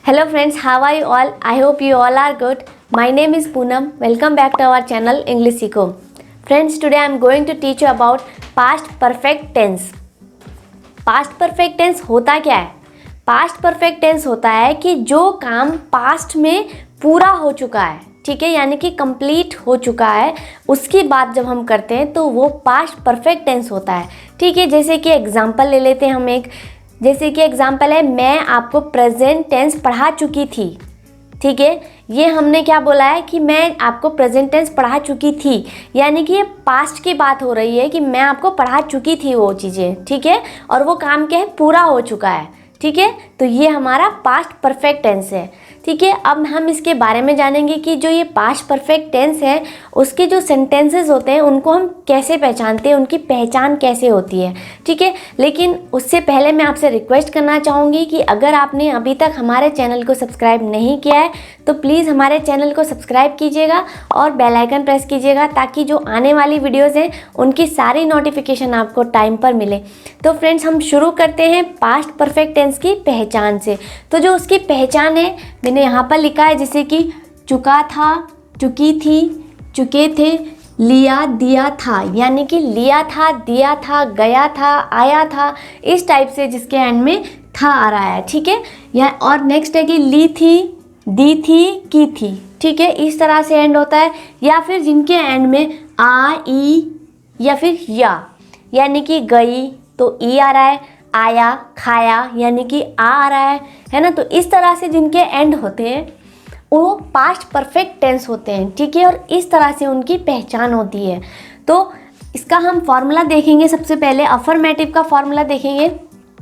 Hello friends, how are you all? I hope you all are good. My name is Poonam. Welcome back to our channel English Seekho. Friends, today I am going to teach you about past perfect tense. Past perfect tense होता क्या है? Past perfect tense होता है कि जो काम past में पूरा हो चुका है, ठीक है, यानी कि कंप्लीट हो चुका है, उसकी बात जब हम करते हैं तो वो पास्ट परफेक्ट टेंस होता है। ठीक है, जैसे कि एग्जांपल ले लेते हैं हम एक, जैसे कि एग्जांपल है मैं आपको प्रेजेंट टेंस पढ़ा चुकी थी। ठीक है, ये हमने क्या बोला है कि मैं आपको प्रेजेंट टेंस पढ़ा चुकी थी, यानी कि ये पास्ट की बात हो रही है कि मैं आपको पढ़ा चुकी थी वो चीज़ें। ठीक है, और वो काम क्या है, पूरा हो चुका है। ठीक है, तो ये हमारा पास्ट परफेक्ट टेंस है। ठीक है, अब हम इसके बारे में जानेंगे कि जो ये पास्ट परफेक्ट टेंस है उसके जो सेंटेंसेस होते हैं उनको हम कैसे पहचानते हैं, उनकी पहचान कैसे होती है। ठीक है, लेकिन उससे पहले मैं आपसे रिक्वेस्ट करना चाहूँगी कि अगर आपने अभी तक हमारे चैनल को सब्सक्राइब नहीं किया है तो प्लीज़ हमारे चैनल को सब्सक्राइब कीजिएगा और बेल आइकन प्रेस कीजिएगा ताकि जो आने वाली वीडियोज़ हैं उनकी सारी नोटिफिकेशन आपको टाइम पर मिले। तो फ्रेंड्स, हम शुरू करते हैं पास्ट परफेक्ट टेंस की पहचान से। तो जो उसकी पहचान है मैंने यहाँ पर लिखा है, जैसे कि चुका था, चुकी थी, चुके थे, लिया, दिया था, यानी कि लिया था, दिया था, गया था, आया था, इस टाइप से जिसके एंड में था आ रहा है। ठीक है, या और नेक्स्ट है कि ली थी, दी थी, की थी। ठीक है, इस तरह से एंड होता है। या फिर जिनके एंड में आ, ई या फिर या, यानी कि गई तो ई आ रहा है, आया, खाया, यानी कि आ रहा है ना। तो इस तरह से जिनके एंड होते हैं वो पास्ट परफेक्ट टेंस होते हैं। ठीक है, और इस तरह से उनकी पहचान होती है। तो इसका हम फॉर्मूला देखेंगे। सबसे पहले अफर्मेटिव का फॉर्मूला देखेंगे।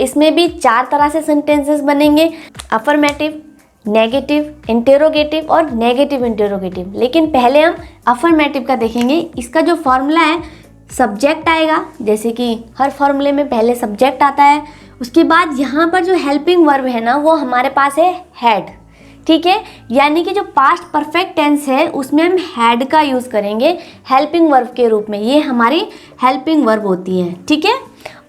इसमें भी 4 तरह से सेंटेंसेस बनेंगे, अफर्मेटिव, नेगेटिव, इंटेरोगेटिव और नेगेटिव इंटेरोगेटिव। लेकिन पहले हम अफर्मेटिव का देखेंगे। इसका जो फॉर्मूला है, सब्जेक्ट आएगा, जैसे कि हर फॉर्मूले में पहले सब्जेक्ट आता है। उसके बाद यहाँ पर जो हेल्पिंग वर्ब है ना, वो हमारे पास है हैड। ठीक है, यानी कि जो पास्ट परफेक्ट टेंस है उसमें हम हैड का यूज़ करेंगे हेल्पिंग वर्ब के रूप में। ये हमारी हेल्पिंग वर्ब होती है। ठीक है,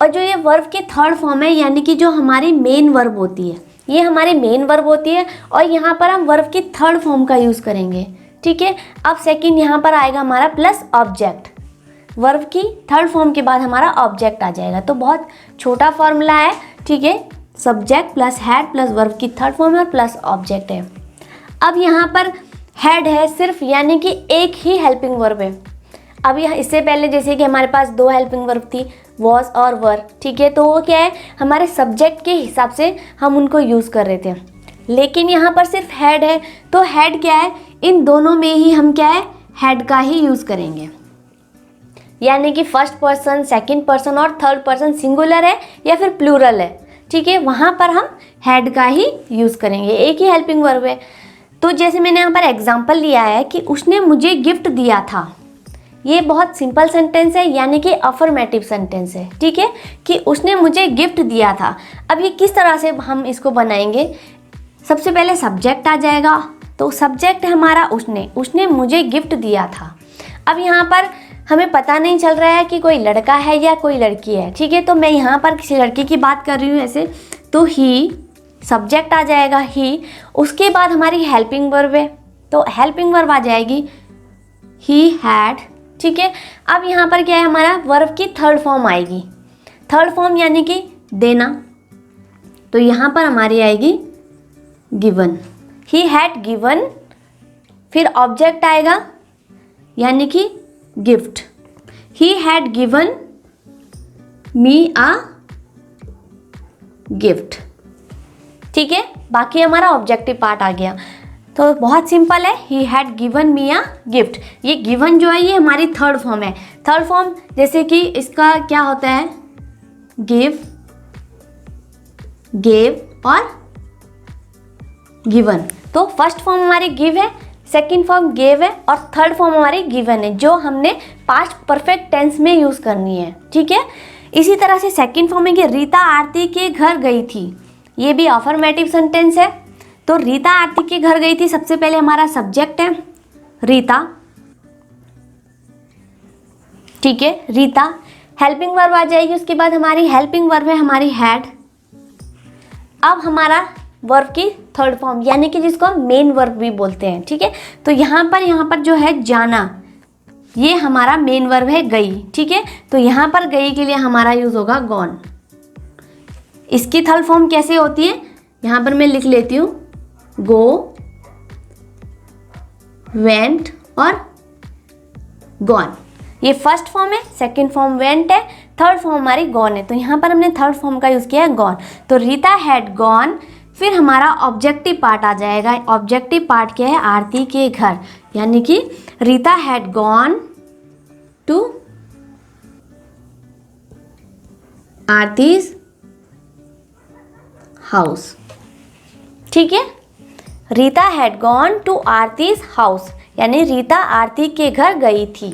और जो ये वर्ब की थर्ड फॉर्म है, यानी कि जो हमारी मेन वर्ब होती है, ये हमारी मेन वर्ब होती है और यहाँ पर हम वर्ब की थर्ड फॉर्म का यूज़ करेंगे। ठीक है, अब सेकंड यहाँ पर आएगा हमारा प्लस ऑब्जेक्ट। वर्ब की थर्ड फॉर्म के बाद हमारा ऑब्जेक्ट आ जाएगा। तो बहुत छोटा फॉर्मूला है। ठीक है, subject plus had plus verb की थर्ड फॉर्म है प्लस ऑब्जेक्ट है। अब यहाँ पर हैड है सिर्फ, यानी कि एक ही हेल्पिंग वर्ब है। अब यहाँ इससे पहले जैसे कि हमारे पास 2 हेल्पिंग वर्ब थी, वॉज और वर। ठीक है, तो वो क्या है, हमारे सब्जेक्ट के हिसाब से हम उनको यूज़ कर रहे थे। लेकिन यहाँ पर सिर्फ हैड है, तो हैड क्या है, इन दोनों में ही हम क्या है, हैड का ही यूज़ करेंगे। यानी कि फर्स्ट पर्सन, सेकंड पर्सन और थर्ड पर्सन सिंगुलर है या फिर प्लूरल है, ठीक है, वहाँ पर हम हैड का ही यूज़ करेंगे, एक ही हेल्पिंग वर्ब है। तो जैसे मैंने यहाँ पर एग्जांपल लिया है कि उसने मुझे गिफ्ट दिया था। ये बहुत सिंपल सेंटेंस है, यानी कि अफर्मेटिव सेंटेंस है। ठीक है, कि उसने मुझे गिफ्ट दिया था। अब ये किस तरह से हम इसको बनाएंगे, सबसे पहले सब्जेक्ट आ जाएगा। तो सब्जेक्ट है हमारा उसने मुझे गिफ्ट दिया था। अब यहाँ पर हमें पता नहीं चल रहा है कि कोई लड़का है या कोई लड़की है। ठीक है, तो मैं यहाँ पर किसी लड़की की बात कर रही हूँ ऐसे, तो ही, सब्जेक्ट आ जाएगा ही, उसके बाद हमारी हेल्पिंग वर्ब है, तो हेल्पिंग वर्ब आ जाएगी ही, हैड। ठीक है, अब यहाँ पर क्या है, हमारा वर्ब की थर्ड फॉर्म आएगी। थर्ड फॉर्म यानी कि देना, तो यहाँ पर हमारी आएगी गिवन, ही हैड गिवन। फिर ऑब्जेक्ट आएगा, यानी कि gift, he had given me a gift. ठीक है, बाकी हमारा ऑब्जेक्टिव पार्ट आ गया। तो बहुत सिंपल है, he had given me a gift. ये गिवन जो है ये हमारी थर्ड फॉर्म है। थर्ड फॉर्म जैसे कि इसका क्या होता है, गिव, गेव और गिवन। तो फर्स्ट फॉर्म हमारी गिव है, सेकेंड फॉर्म गेव है और थर्ड फॉर्म हमारी गिवन है, जो हमने पास्ट परफेक्ट टेंस में यूज़ करनी है। ठीक है, इसी तरह से सेकेंड फॉर्म है कि रीता आरती के घर गई थी। ये भी अफर्मेटिव सेंटेंस है। तो रीता आरती के घर गई थी, सबसे पहले हमारा सब्जेक्ट है रीता। ठीक है, रीता, हेल्पिंग वर्ब आ जाएगी, उसके बाद हमारी हेल्पिंग वर्ब है हमारी हैड। अब हमारा वर्ब की थर्ड फॉर्म, यानी कि जिसको हम मेन वर्ब भी बोलते हैं, ठीक है। तो यहाँ पर जो है जाना, ये हमारा मेन वर्ब है गई, ठीक है। तो यहाँ पर गई के लिए हमारा यूज होगा गॉन। इसकी थर्ड फॉर्म कैसे होती है, यहाँ पर मैं लिख लेती हूँ, गो, वेंट और गॉन। ये फर्स्ट फॉर्म है, सेकंड फॉर्म वेंट है, थर्ड फॉर्म हमारी गॉन है। तो यहाँ पर हमने थर्ड फॉर्म का यूज किया है गॉन। तो रीता हैड गॉन, फिर हमारा ऑब्जेक्टिव पार्ट आ जाएगा। ऑब्जेक्टिव पार्ट क्या है, आरती के घर, यानी कि Rita had gone to Aarti's house, ठीक है। Rita had gone to Aarti's house, यानी रीता आरती के घर गई थी।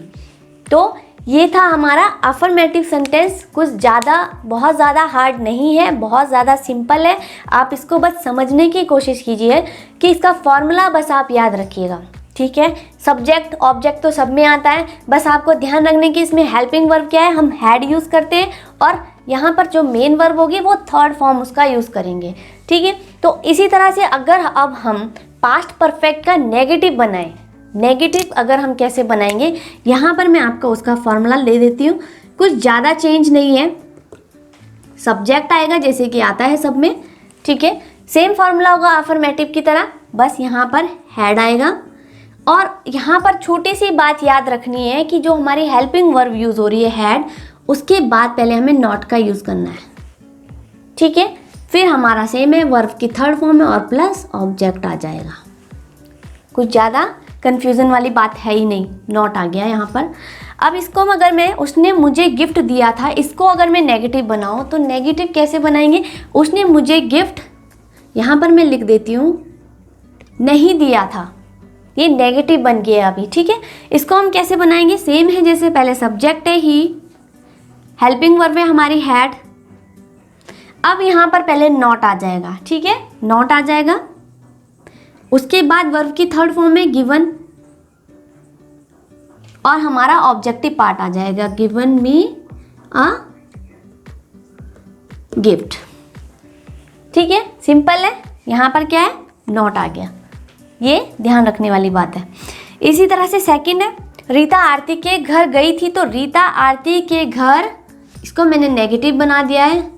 तो ये था हमारा अफर्मेटिव सेंटेंस। कुछ ज़्यादा, बहुत ज़्यादा हार्ड नहीं है, बहुत ज़्यादा सिंपल है। आप इसको बस समझने की कोशिश कीजिए कि इसका फॉर्मूला बस आप याद रखिएगा, ठीक है। सब्जेक्ट ऑब्जेक्ट तो सब में आता है, बस आपको ध्यान रखने की इसमें हेल्पिंग वर्ब क्या है, हम हैड यूज़ करते हैं, और यहाँ पर जो मेन वर्ब होगी वो थर्ड फॉर्म उसका यूज़ करेंगे, ठीक है। तो इसी तरह से अगर अब हम पास्ट परफेक्ट का नेगेटिव बनाएं, नेगेटिव अगर हम कैसे बनाएंगे, यहाँ पर मैं आपको उसका फॉर्मूला ले देती हूँ। कुछ ज़्यादा चेंज नहीं है, सब्जेक्ट आएगा जैसे कि आता है सब में, ठीक है। सेम फॉर्मूला होगा अफर्मेटिव की तरह, बस यहाँ पर हैड आएगा। और यहाँ पर छोटी सी बात याद रखनी है कि जो हमारी हेल्पिंग वर्ब यूज़ हो रही है हैड, उसके बाद पहले हमें नॉट का यूज़ करना है, ठीक है। फिर हमारा सेम है, वर्ब की थर्ड फॉर्म है और प्लस ऑब्जेक्ट आ जाएगा। कुछ ज़्यादा कंफ्यूजन वाली बात है ही नहीं, नॉट आ गया यहाँ पर। अब इसको अगर मैं, उसने मुझे गिफ्ट दिया था, इसको अगर मैं नेगेटिव बनाऊँ तो नेगेटिव कैसे बनाएंगे, उसने मुझे गिफ्ट, यहाँ पर मैं लिख देती हूँ नहीं दिया था, ये नेगेटिव बन गया अभी, ठीक है। इसको हम कैसे बनाएंगे, सेम है जैसे पहले सब्जेक्ट है ही, हेल्पिंग वर्ब है हमारी हैड, अब यहाँ पर पहले नॉट आ जाएगा, ठीक है, नॉट आ जाएगा। उसके बाद वर्ब की थर्ड फॉर्म में गिवन, और हमारा ऑब्जेक्टिव पार्ट आ जाएगा, गिवन मी अ गिफ्ट, ठीक है, सिंपल है। यहाँ पर क्या है, नॉट आ गया, ये ध्यान रखने वाली बात है। इसी तरह से सेकंड है, रीता आरती के घर गई थी, तो रीता आरती के घर, इसको मैंने नेगेटिव बना दिया है,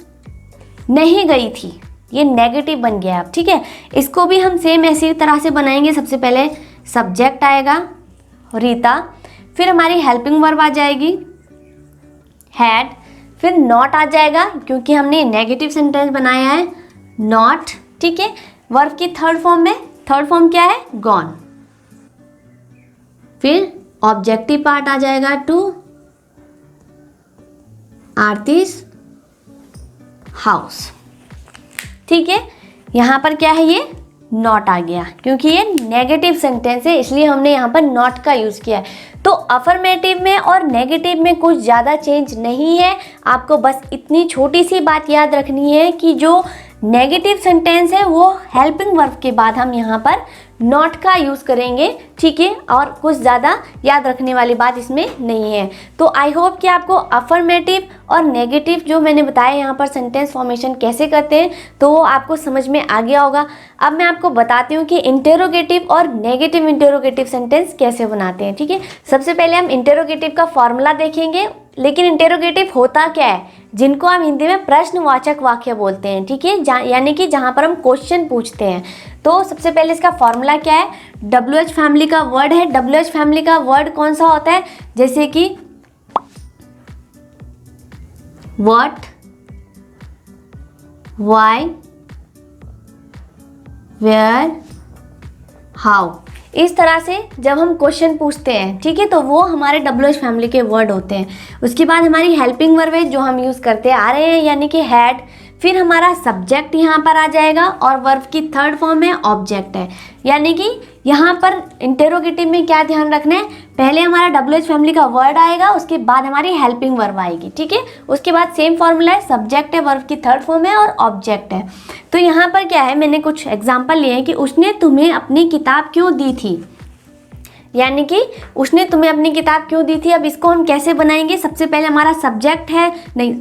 नहीं गई थी, ये नेगेटिव बन गया अब, ठीक है। इसको भी हम सेम ऐसी तरह से बनाएंगे। सबसे पहले सब्जेक्ट आएगा रीता, फिर हमारी हेल्पिंग वर्ब आ जाएगी हैड, फिर नॉट आ जाएगा क्योंकि हमने नेगेटिव सेंटेंस बनाया है, नॉट, ठीक है। वर्ब की थर्ड फॉर्म में, थर्ड फॉर्म क्या है, गॉन, फिर ऑब्जेक्टिव पार्ट आ जाएगा टू आरतीज हाउस, ठीक है। यहाँ पर क्या है, ये नॉट आ गया क्योंकि ये नेगेटिव सेंटेंस है, इसलिए हमने यहाँ पर नॉट का यूज़ किया है। तो अफर्मेटिव में और नेगेटिव में कुछ ज़्यादा चेंज नहीं है। आपको बस इतनी छोटी सी बात याद रखनी है कि जो नेगेटिव सेंटेंस है वो हेल्पिंग वर्ब के बाद हम यहाँ पर नॉट का यूज़ करेंगे, ठीक है। और कुछ ज़्यादा याद रखने वाली बात इसमें नहीं है। तो आई होप कि आपको अफर्मेटिव और नेगेटिव जो मैंने बताया यहाँ पर सेंटेंस फॉर्मेशन कैसे करते हैं तो वो आपको समझ में आ गया होगा। अब मैं आपको बताती हूँ कि इंटेरोगेटिव और नेगेटिव इंटेरोगेटिव सेंटेंस कैसे बनाते हैं, ठीक है। सबसे पहले हम इंटेरोगेटिव का फॉर्मूला देखेंगे, लेकिन इंटेरोगेटिव होता क्या है, जिनको हम हिंदी में प्रश्नवाचक वाक्य बोलते हैं, ठीक है, यानी कि जहाँ पर हम क्वेश्चन पूछते हैं। तो सबसे पहले इसका फॉर्मूला क्या है, WH फैमिली का वर्ड है। WH फैमिली का वर्ड कौन सा होता है, जैसे कि व्हाट, व्हाई, वेयर, हाउ, इस तरह से जब हम क्वेश्चन पूछते हैं, ठीक है, तो वो हमारे WH फैमिली के वर्ड होते हैं। उसके बाद हमारी हेल्पिंग वर्ब है जो हम यूज़ करते आ रहे हैं, यानी कि हैड। फिर हमारा सब्जेक्ट यहाँ पर आ जाएगा और वर्ब की थर्ड फॉर्म है ऑब्जेक्ट है, यानी कि यहाँ पर इंटेरोगेटिव में क्या ध्यान रखना है, पहले हमारा WH फैमिली का वर्ड आएगा, उसके बाद हमारी हेल्पिंग वर्ब आएगी, ठीक है। उसके बाद सेम फॉर्मूला है, सब्जेक्ट है, वर्ब की थर्ड फॉर्म है और ऑब्जेक्ट है। तो यहाँ पर क्या है, मैंने कुछ एग्जाम्पल लिए हैं कि उसने तुम्हें अपनी किताब क्यों दी थी, यानी कि उसने तुम्हें अपनी किताब क्यों दी थी। अब इसको हम कैसे बनाएंगे, सबसे पहले हमारा सब्जेक्ट है, नहीं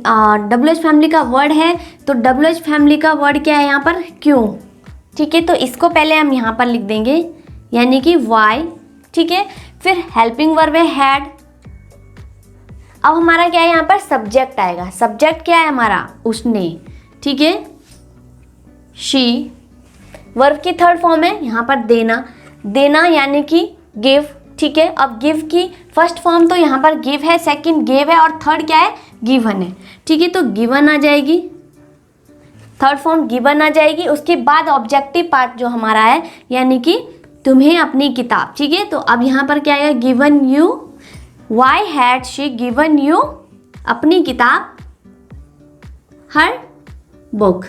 WH फैमिली का वर्ड है, तो WH फैमिली का वर्ड क्या है यहाँ पर, क्यों, ठीक है, तो इसको पहले हम यहाँ पर लिख देंगे, यानी कि वाई। ठीक है, फिर हेल्पिंग वर्ब है हैड। अब हमारा क्या है यहाँ पर, सब्जेक्ट आएगा। सब्जेक्ट क्या है हमारा, उसने। ठीक है, शी। वर्ब की थर्ड फॉर्म है यहाँ पर देना। देना यानी कि गिव। ठीक है, अब गिव की फर्स्ट फॉर्म तो यहाँ पर गिव है, सेकंड गिव है और थर्ड क्या है, गिवन है। ठीक है, तो गिवन आ जाएगी, थर्ड फॉर्म गिवन आ जाएगी। उसके बाद ऑब्जेक्टिव पार्ट जो हमारा है, यानी कि तुम्हें अपनी किताब। ठीक है, तो अब यहाँ पर क्या आएगा, given you. Why had she given you, अपनी किताब, हर बुक।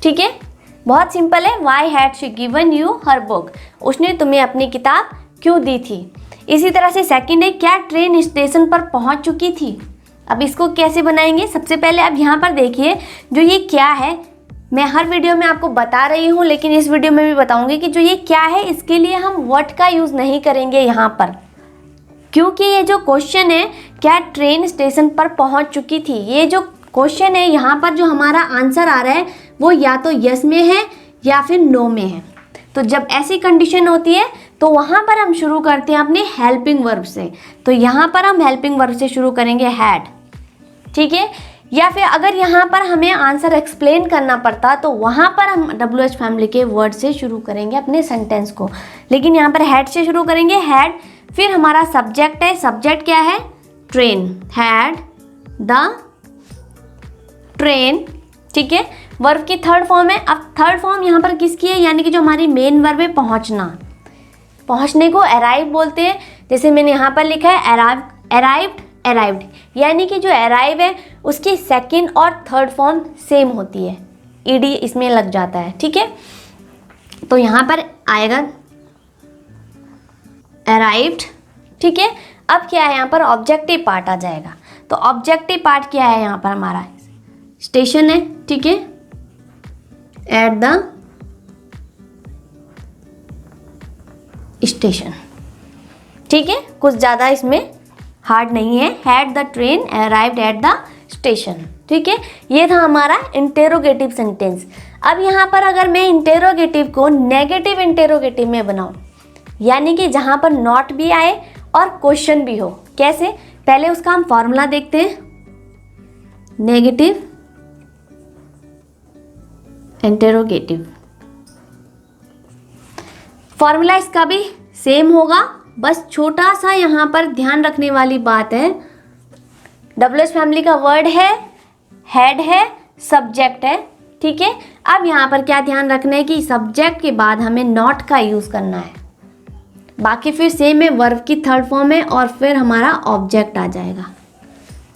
ठीक है, बहुत सिंपल है। Why had she given you her book, उसने तुम्हें अपनी किताब क्यों दी थी। इसी तरह से सेकंड है, क्या ट्रेन स्टेशन पर पहुंच चुकी थी। अब इसको कैसे बनाएंगे, सबसे पहले अब यहाँ पर देखिए, जो ये क्या है, मैं हर वीडियो में आपको बता रही हूँ, लेकिन इस वीडियो में भी बताऊंगी कि जो ये क्या है, इसके लिए हम व्हाट का यूज़ नहीं करेंगे यहाँ पर, क्योंकि ये जो क्वेश्चन है, क्या ट्रेन स्टेशन पर पहुँच चुकी थी, ये जो क्वेश्चन है, यहाँ पर जो हमारा आंसर आ रहा है वो या तो यस में है या फिर नो में है। तो जब ऐसी कंडीशन होती है तो वहाँ पर हम शुरू करते हैं अपने हेल्पिंग वर्ब से। तो यहाँ पर हम हेल्पिंग वर्ब से शुरू करेंगे हैड। ठीक है, या फिर अगर यहाँ पर हमें आंसर एक्सप्लेन करना पड़ता तो वहाँ पर हम WH फैमिली के वर्ड से शुरू करेंगे अपने सेंटेंस को, लेकिन यहाँ पर हैड से शुरू करेंगे, हैड। फिर हमारा सब्जेक्ट है, सब्जेक्ट क्या है, ट्रेन, हैड द ट्रेन। ठीक है, वर्ब की थर्ड फॉर्म है। अब थर्ड फॉर्म यहाँ पर किसकी है, यानी कि जो हमारी मेन वर्ब है, पहुँचना। पहुँचने को अराइव बोलते हैं, जैसे मैंने यहाँ पर लिखा है अराइव्ड, अराइव्ड, यानी कि जो अराइव है उसकी सेकंड और थर्ड फॉर्म सेम होती है, ईडी इसमें लग जाता है। ठीक है, तो यहाँ पर आएगा अराइव्ड। ठीक है, अब क्या है यहाँ पर, ऑब्जेक्टिव पार्ट आ जाएगा। तो ऑब्जेक्टिव पार्ट क्या है यहाँ पर, हमारा स्टेशन है। ठीक है, एट द स्टेशन। ठीक है, कुछ ज़्यादा इसमें हार्ड नहीं है, had the train arrived at the station. ठीक है, ये था हमारा इंटेरोगेटिव सेंटेंस। अब यहाँ पर अगर मैं इंटेरोगेटिव को नेगेटिव इंटेरोगेटिव में बनाऊँ, यानी कि जहाँ पर नॉट भी आए और क्वेश्चन भी हो, कैसे, पहले उसका हम फॉर्मूला देखते हैं। नेगेटिव इंटेरोगेटिव फॉर्मूला इसका भी सेम होगा, बस छोटा सा यहाँ पर ध्यान रखने वाली बात है, WH फैमिली का वर्ड है, हेड है, सब्जेक्ट है। ठीक है, अब यहाँ पर क्या ध्यान रखना है कि सब्जेक्ट के बाद हमें नॉट का यूज़ करना है, बाकी फिर सेम है, वर्ब की थर्ड फॉर्म है और फिर हमारा ऑब्जेक्ट आ जाएगा।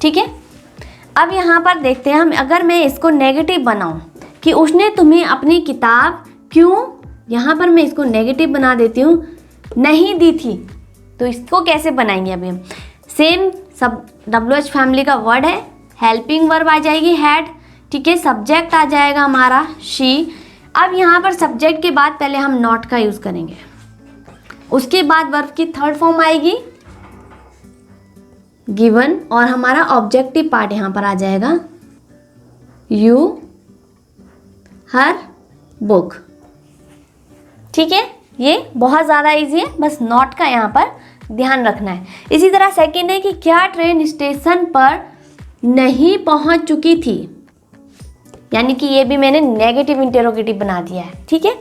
ठीक है, अब यहाँ पर देखते हैं हम, अगर मैं इसको नेगेटिव बनाऊँ कि उसने तुम्हें अपनी किताब क्यों, यहाँ पर मैं इसको नेगेटिव बना देती हूँ, नहीं दी थी, तो इसको कैसे बनाएंगे अभी हम, सेम सब WH फैमिली का वर्ड है, हेल्पिंग वर्ब आ जाएगी हैड। ठीक है, सब्जेक्ट आ जाएगा हमारा शी। अब यहाँ पर सब्जेक्ट के बाद पहले हम नॉट का यूज़ करेंगे, उसके बाद वर्ब की थर्ड फॉर्म आएगी गिवन और हमारा ऑब्जेक्टिव पार्ट यहाँ पर आ जाएगा यू हर बुक। ठीक है, ये बहुत ज़्यादा इजी है, बस नॉट का यहाँ पर ध्यान रखना है। इसी तरह सेकंड है कि क्या ट्रेन स्टेशन पर नहीं पहुँच चुकी थी, यानी कि ये भी मैंने नेगेटिव इंटेरोगेटिव बना दिया है। ठीक है,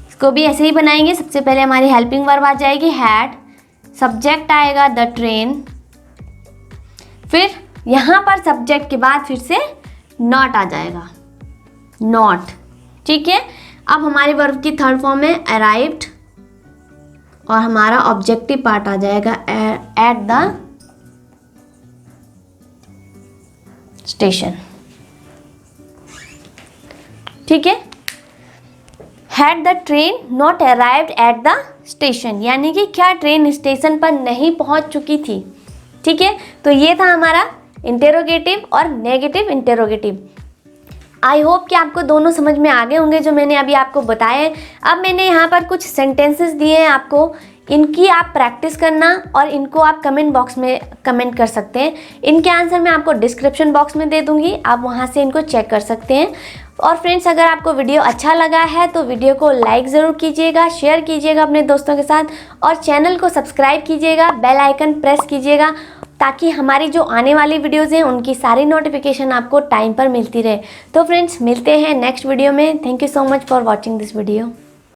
इसको भी ऐसे ही बनाएंगे। सबसे पहले हमारी हेल्पिंग वर्ब आ जाएगी हैड, सब्जेक्ट आएगा द ट्रेन, फिर यहाँ पर सब्जेक्ट के बाद फिर से नॉट आ जाएगा, नॉट। ठीक है, अब हमारी वर्ब की थर्ड फॉर्म है अराइव्ड और हमारा ऑब्जेक्टिव पार्ट आ जाएगा एट द स्टेशन। ठीक है, had the train not arrived at the station, यानी कि क्या ट्रेन स्टेशन पर नहीं पहुंच चुकी थी। ठीक है, तो ये था हमारा इंटेरोगेटिव और नेगेटिव इंटेरोगेटिव। आई होप कि आपको दोनों समझ में आ गए होंगे जो मैंने अभी आपको बताए। अब मैंने यहाँ पर कुछ सेंटेंसेस दिए हैं आपको, इनकी आप प्रैक्टिस करना और इनको आप कमेंट बॉक्स में कमेंट कर सकते हैं। इनके आंसर मैं आपको डिस्क्रिप्शन बॉक्स में दे दूँगी, आप वहाँ से इनको चेक कर सकते हैं। और फ्रेंड्स, अगर आपको वीडियो अच्छा लगा है तो वीडियो को लाइक ज़रूर कीजिएगा, शेयर कीजिएगा अपने दोस्तों के साथ और चैनल को सब्सक्राइब कीजिएगा, बेल आइकन प्रेस कीजिएगा ताकि हमारी जो आने वाली वीडियोज़ हैं उनकी सारी नोटिफिकेशन आपको टाइम पर मिलती रहे। तो फ्रेंड्स, मिलते हैं नेक्स्ट वीडियो में। Thank you so much for watching this video.